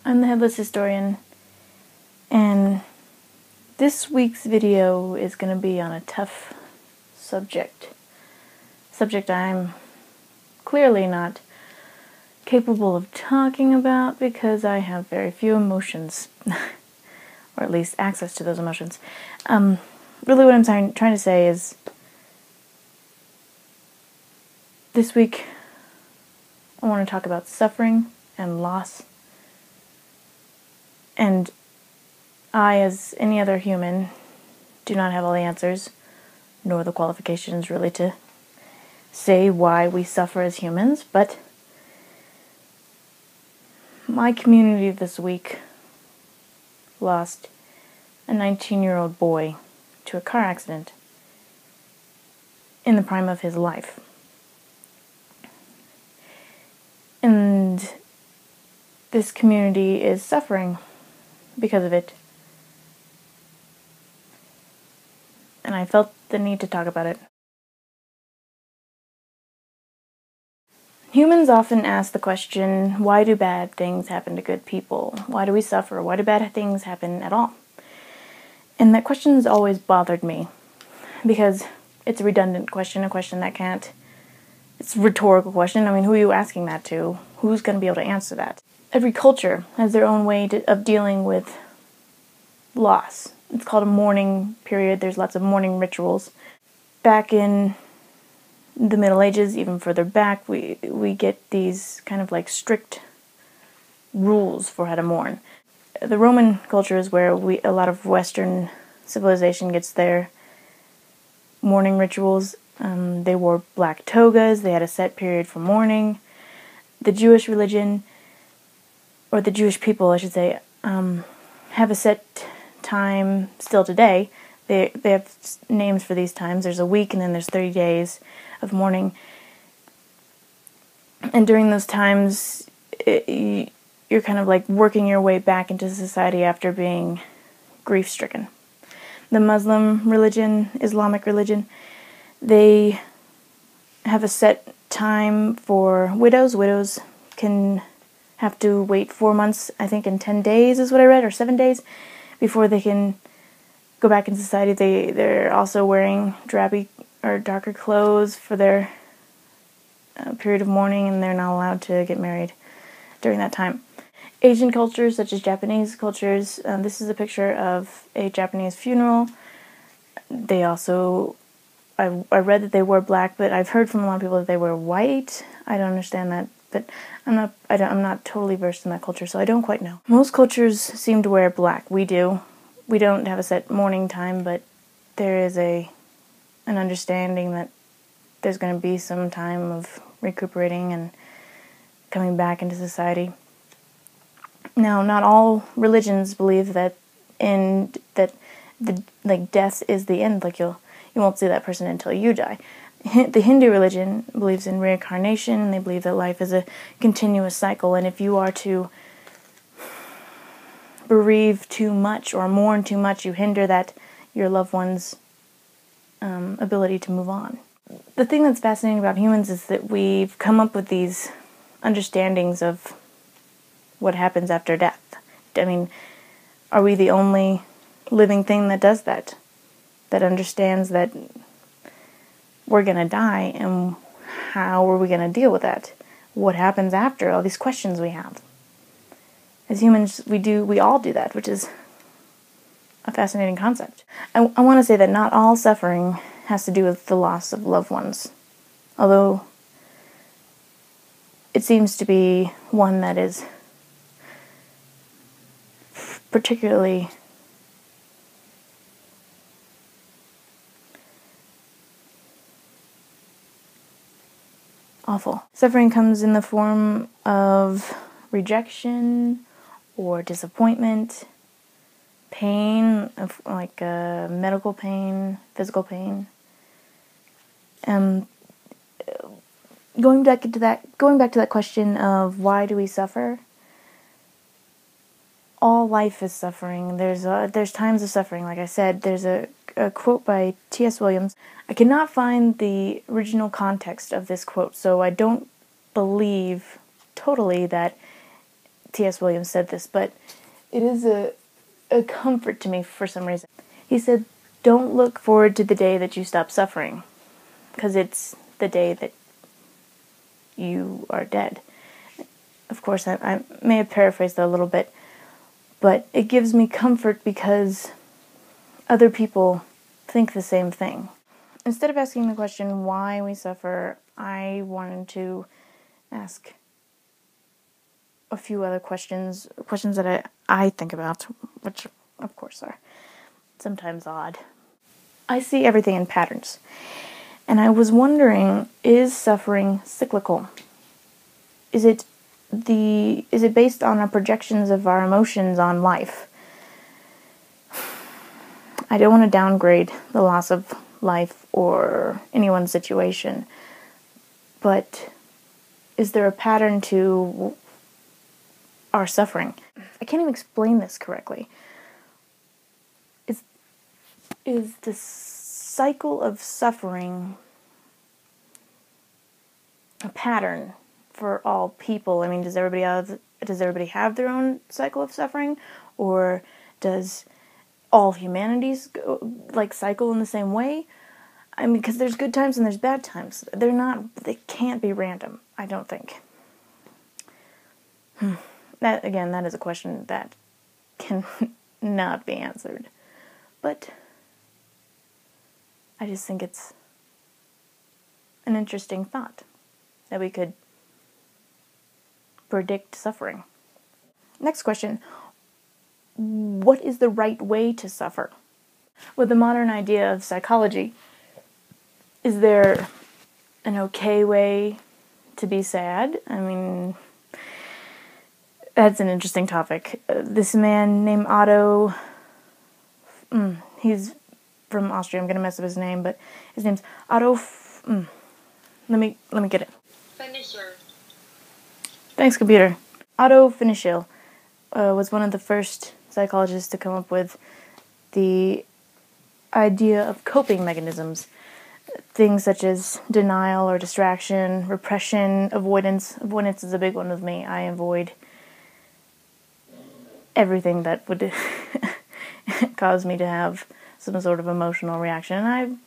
I'm the Headless Historian, and this week's video is going to be on a tough subject. Subject I'm clearly not capable of talking about because I have very few emotions, or at least access to those emotions. Really what I'm trying to say is, this week I want to talk about suffering and loss. And I, as any other human, do not have all the answers, nor the qualifications really to say why we suffer as humans, but my community this week lost a 19-year-old boy to a car accident in the prime of his life. And this community is suffering because of it. And I felt the need to talk about it. Humans often ask the question, why do bad things happen to good people? Why do we suffer? Why do bad things happen at all? And that question's always bothered me, because it's a redundant question, a question that can't... It's a rhetorical question. I mean, who are you asking that to? Who's going to be able to answer that? Every culture has their own way of dealing with loss. It's called a mourning period. There's lots of mourning rituals. Back in the Middle Ages, even further back, we get these kind of like strict rules for how to mourn. The Roman culture is where a lot of Western civilization gets their mourning rituals. They wore black togas. They had a set period for mourning. The Jewish religion, or the Jewish people, I should say, have a set time still today. They have names for these times. There's a week and then there's 30 days of mourning. And during those times, you're kind of like working your way back into society after being grief-stricken. The Muslim religion, Islamic religion, they have a set time for widows. Widows can have to wait 4 months, I think, and 10 days is what I read, or 7 days, before they can go back in society. They're also wearing drabby or darker clothes for their period of mourning, and they're not allowed to get married during that time. Asian cultures, such as Japanese cultures, this is a picture of a Japanese funeral. They also... I read that they wore black, but I've heard from a lot of people that they wear white. I don't understand that, but I'm not totally versed in that culture, so I don't quite know. Most cultures seem to wear black. We do. We don't have a set mourning time, but there is an understanding that there's going to be some time of recuperating and coming back into society. Now, not all religions believe that death is the end. Like you won't see that person until you die. The Hindu religion believes in reincarnation, and they believe that life is a continuous cycle, and if you are to bereave too much or mourn too much, you hinder your loved one's ability to move on. The thing that's fascinating about humans is that we've come up with these understandings of what happens after death. I mean, are we the only living thing that does that? That understands that we're going to die, and how are we going to deal with that? What happens after? All these questions we have. As humans, we all do that, which is a fascinating concept. I want to say that not all suffering has to do with the loss of loved ones, although it seems to be one that is particularly awful. Suffering comes in the form of rejection or disappointment, pain, like medical pain, physical pain. Going back to that question of why do we suffer? All life is suffering. There's times of suffering. Like I said, there's a quote by T.S. Williams. I cannot find the original context of this quote, so I don't believe totally that T.S. Williams said this, but it is a comfort to me for some reason. He said, don't look forward to the day that you stop suffering, because it's the day that you are dead. Of course, I may have paraphrased that a little bit, but it gives me comfort because other people think the same thing. Instead of asking the question why we suffer, I wanted to ask a few other questions that I think about, which of course are sometimes odd. I see everything in patterns, and I was wondering, is suffering cyclical? Is it based on our projections of our emotions on life? I don't want to downgrade the loss of life or anyone's situation, but is there a pattern to our suffering? I can't even explain this correctly. Is the cycle of suffering a pattern for all people? I mean, does everybody have their own cycle of suffering, or does all humanities cycle in the same way? I mean, because there's good times and there's bad times. They can't be random, I don't think. That is a question that can not be answered. But I just think it's an interesting thought that we could predict suffering. Next question. What is the right way to suffer? With the modern idea of psychology, is there an okay way to be sad? I mean, that's an interesting topic. This man named Otto, he's from Austria. I'm going to mess up his name, but his name's Otto. Let me get it. Finisher. Thanks, computer. Otto Finisher was one of the first psychologists to come up with the idea of coping mechanisms. Things such as denial or distraction, repression, avoidance. Avoidance is a big one with me. I avoid everything that would cause me to have some sort of emotional reaction, and I've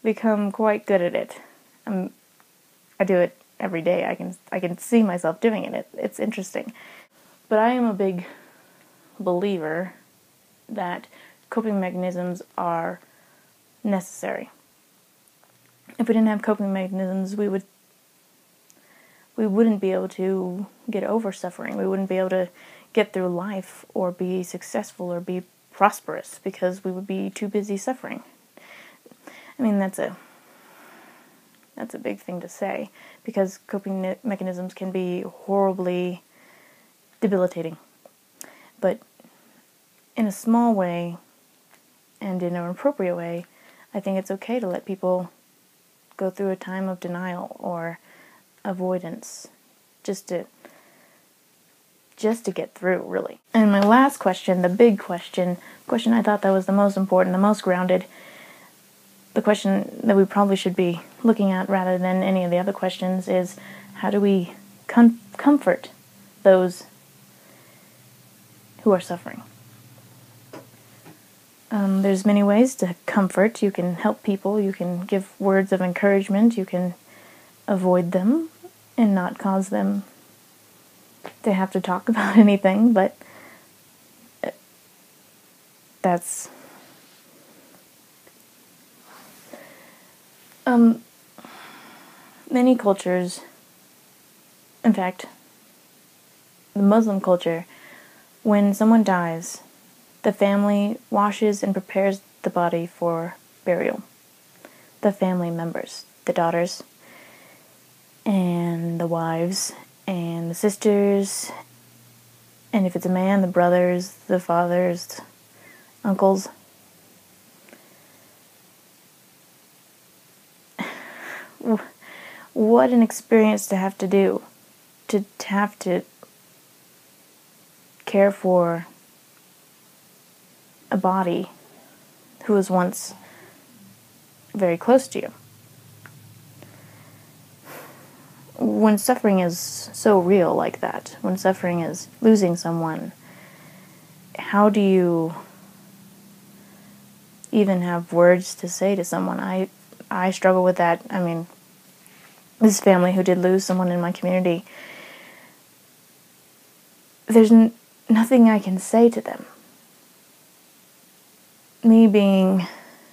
become quite good at it. I do it every day. I can see myself doing it. It's interesting. But I am a big believer that coping mechanisms are necessary. If we didn't have coping mechanisms, we wouldn't be able to get over suffering. We wouldn't be able to get through life or be successful or be prosperous because we would be too busy suffering. I mean, that's a big thing to say, because coping mechanisms can be horribly debilitating. But in a small way and in an appropriate way, I think it's okay to let people go through a time of denial or avoidance just to get through, really. And my last question, the big question I thought that was the most important, the most grounded, the question that we probably should be looking at rather than any of the other questions is, how do we comfort those who are suffering? There's many ways to comfort. You can help people, you can give words of encouragement, you can avoid them and not cause them to have to talk about anything, but that's many cultures, in fact, the Muslim culture, when someone dies, the family washes and prepares the body for burial. The family members, the daughters, and the wives, and the sisters, and if it's a man, the brothers, the fathers, uncles. What an experience to have to do, to have to care for a body who was once very close to you. when suffering is so real like that, when suffering is losing someone, how do you even have words to say to someone? I struggle with that. I mean, this family who did lose someone in my community, there's nothing I can say to them. Me being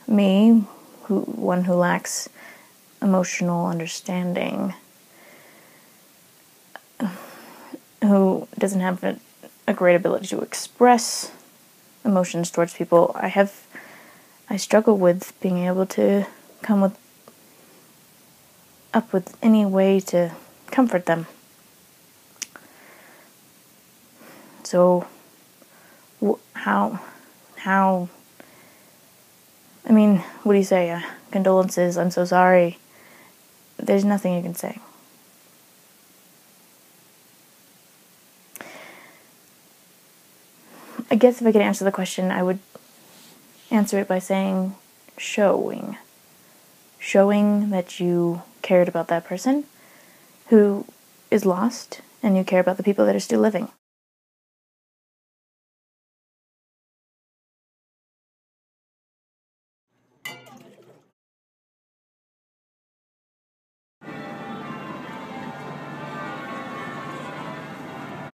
me, one who lacks emotional understanding, who doesn't have a great ability to express emotions towards people, I struggle with being able to come up with any way to comfort them. So, how, I mean, what do you say? Condolences, I'm so sorry. There's nothing you can say. I guess if I could answer the question, I would answer it by saying showing. Showing that you cared about that person who is lost, and you care about the people that are still living.